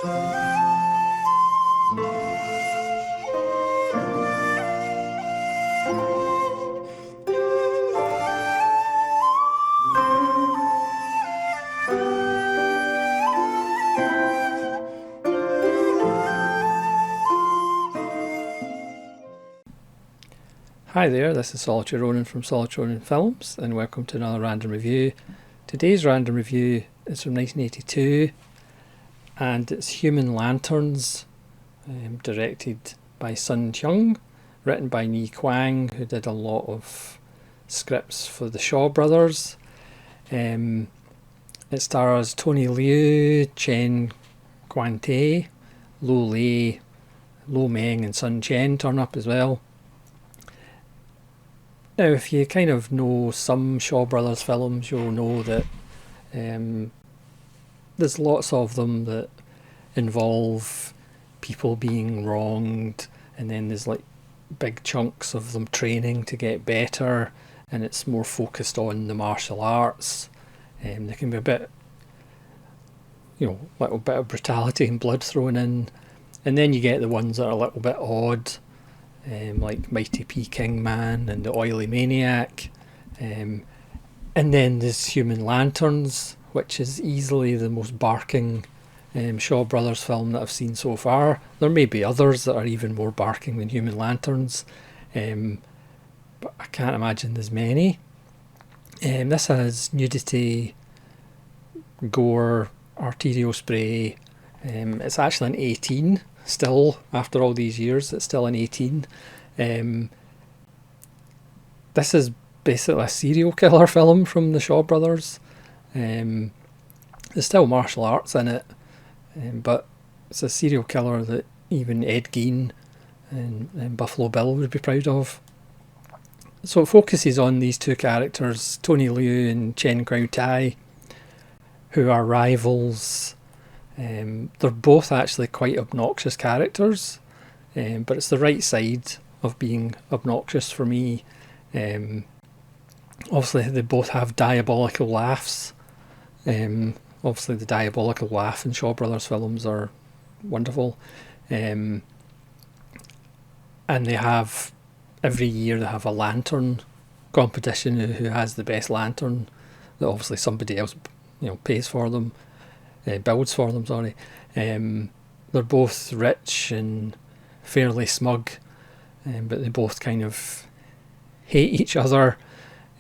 Hi there, this is Solitary Ronin from Solitary Ronin Films, and welcome to another random review. Today's random review is from 1982, and it's Human Lanterns, directed by Sun Kyung, written by Ni Kwang, who did a lot of scripts for the Shaw Brothers. It stars Tony Liu, Chen Guan-tae, Lo Lei, Lo Meng and Sun Chen turn up as well. Now, if you kind of know some Shaw Brothers films, you'll know that there's lots of them that involve people being wronged, and then there's like big chunks of them training to get better, and it's more focused on the martial arts. There can be a bit, little bit of brutality and blood thrown in, and then you get the ones that are a little bit odd, like Mighty Peking Man and the Oily Maniac, and then there's Human Lanterns, which is easily the most barking Shaw Brothers film that I've seen so far. There may be others that are even more barking than Human Lanterns, but I can't imagine there's many. This has nudity, gore, arterial spray. It's actually an 18 still, after all these years. It's still an 18. This is basically a serial killer film from the Shaw Brothers. There's still martial arts in it, but it's a serial killer that even Ed Gein and Buffalo Bill would be proud of. So it focuses on these two characters, Tony Liu and Chen Guo-tai, who are rivals. They're both actually quite obnoxious characters, but it's the right side of being obnoxious for me. Obviously they both have diabolical laughs. Obviously the diabolical laugh in Shaw Brothers films are wonderful. And they have, every year they have a lantern competition, who has the best lantern, that obviously somebody else pays for them. Builds for them, sorry. They're both rich and fairly smug, but they both kind of hate each other.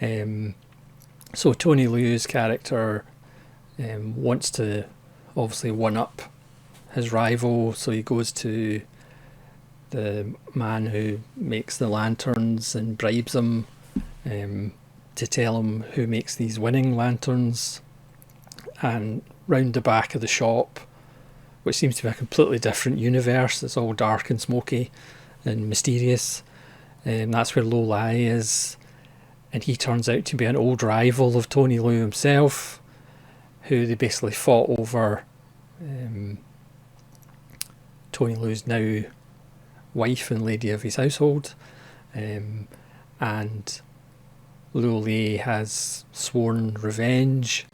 So Tony Liu's character wants to obviously one up his rival, so he goes to the man who makes the lanterns and bribes him to tell him who makes these winning lanterns. And round the back of the shop, which seems to be a completely different universe, it's all dark and smoky and mysterious, that's where Lo Lei is, and he turns out to be an old rival of Tony Liu himself, who they basically fought over Tony Liu's now wife and lady of his household, and Lo Lei has sworn revenge.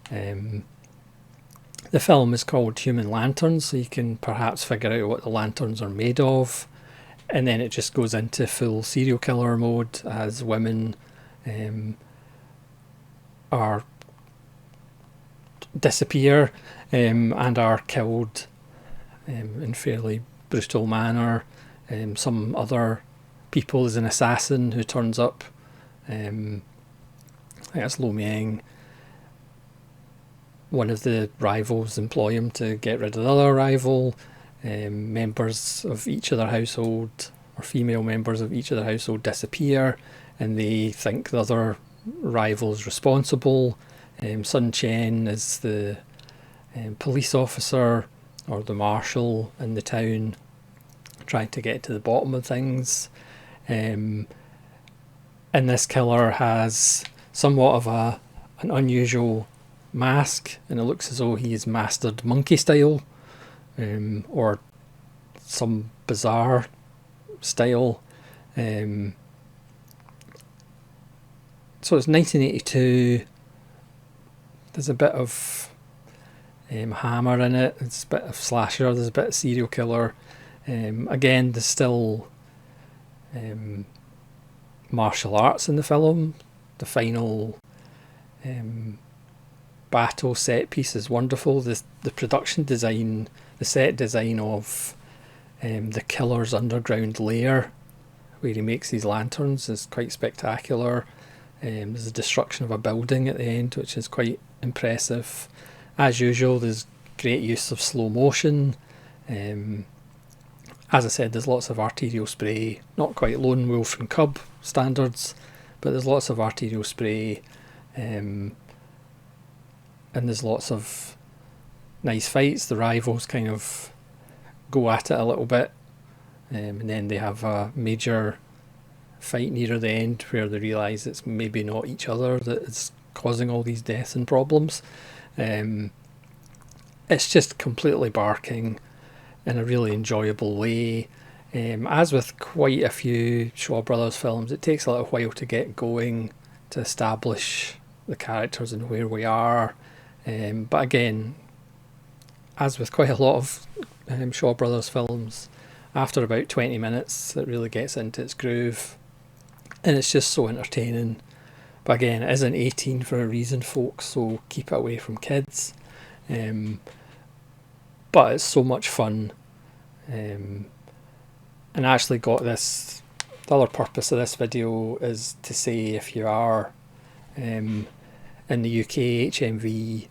The film is called Human Lanterns, so you can perhaps figure out what the lanterns are made of, and then it just goes into full serial killer mode as women disappear and are killed in fairly brutal manner. Some other people is an assassin who turns up. I think that's Lo Meng. One of the rivals employ him to get rid of the other rival. Members of each of their household, or female members of each of their household, disappear, and they think the other rival's responsible. Sun Chen is the police officer, or the marshal in the town, trying to get to the bottom of things. And this killer has somewhat of an unusual mask, and it looks as though he is mastered monkey style, or some bizarre style. So it's 1982. There's a bit of Hammer in it. It's a bit of slasher. There's a bit of serial killer. Again, there's still martial arts in the film. The final battle set piece is wonderful. The production design, the set design of the killer's underground lair, where he makes these lanterns, is quite spectacular. There's the destruction of a building at the end, which is quite impressive. As usual, there's great use of slow motion. As I said, there's lots of arterial spray, not quite Lone Wolf and Cub standards, but there's lots of arterial spray, and there's lots of nice fights. The rivals kind of go at it a little bit, and then they have a major fight near the end where they realise it's maybe not each other that is causing all these deaths and problems. It's just completely barking in a really enjoyable way. As with quite a few Shaw Brothers films, it takes a little while to get going, to establish the characters and where we are. But again, as with quite a lot of Shaw Brothers films, after about 20 minutes it really gets into its groove, and it's just so entertaining. But again, it isn't 18 for a reason, folks, so keep it away from kids. But it's so much fun. And I actually got this, the other purpose of this video is to say, if you are in the UK, HMV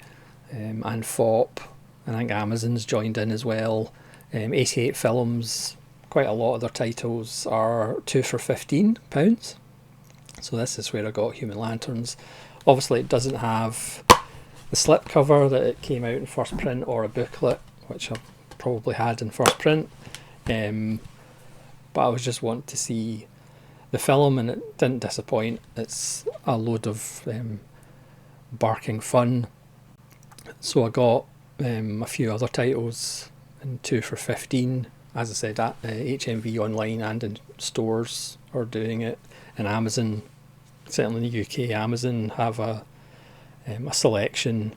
and FOP, and I think Amazon's joined in as well. 88 Films, quite a lot of their titles are 2 for £15. So this is where I got Human Lanterns. Obviously it doesn't have the slipcover that it came out in first print, or a booklet, which I probably had in first print. But I was just wanting to see the film, and it didn't disappoint. It's a load of barking fun. So I got a few other titles in 2 for £15. As I said, at HMV online and in stores are doing it. And Amazon, certainly in the UK, Amazon have a selection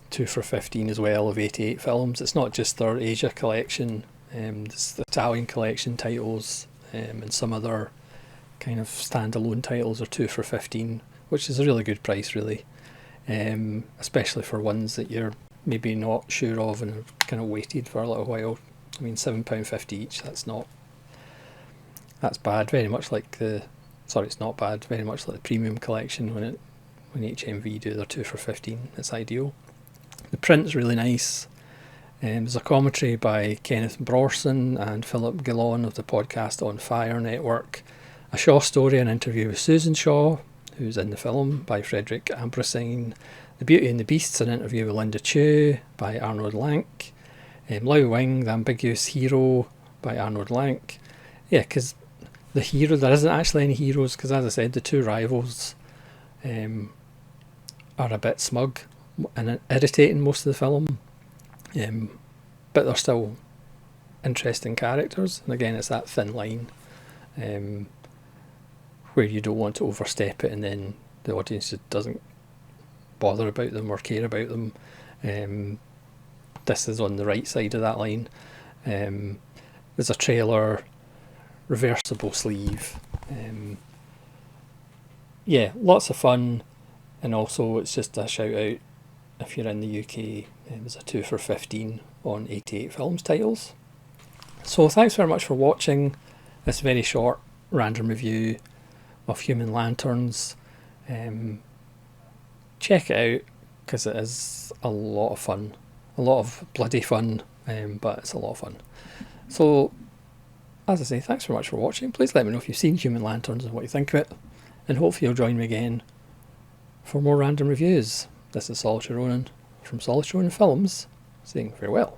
2 for £15 as well of 88 films. It's not just their Asia collection, there's the Italian collection titles, and some other kind of standalone titles are 2 for £15, which is a really good price, really, especially for ones that you're maybe not sure of and have kind of waited for a little while. I mean, £7.50 each, that's bad. Very much like it's not bad, very much like the premium collection when HMV do their 2 for £15, it's ideal. The print's really nice. There's a commentary by Kenneth Brorson and Philip Gillon of the Podcast on Fire Network. A Shaw story, an interview with Susan Shaw, who's in the film, by Frederick Ambrosine. The Beauty and the Beasts, an interview with Linda Chu by Arnold Lank. Liu Wing, The Ambiguous Hero by Arnold Lank. Yeah, because the hero, there isn't actually any heroes, because as I said, the two rivals are a bit smug and irritating most of the film, but they're still interesting characters. And again, it's that thin line where you don't want to overstep it and then the audience just doesn't bother about them or care about them. This is on the right side of that line. There's a trailer, reversible sleeve. Yeah, lots of fun, and also it's just a shout out if you're in the UK. There's a 2 for £15 on 88 Films titles. So thanks very much for watching this very short random review of Human Lanterns. Check it out, because it is a lot of fun. A lot of bloody fun, but it's a lot of fun. So, as I say, thanks very much for watching. Please let me know if you've seen Human Lanterns and what you think of it. And hopefully you'll join me again for more random reviews. This is Solitary Ronin from Solitary Ronin Films, saying farewell.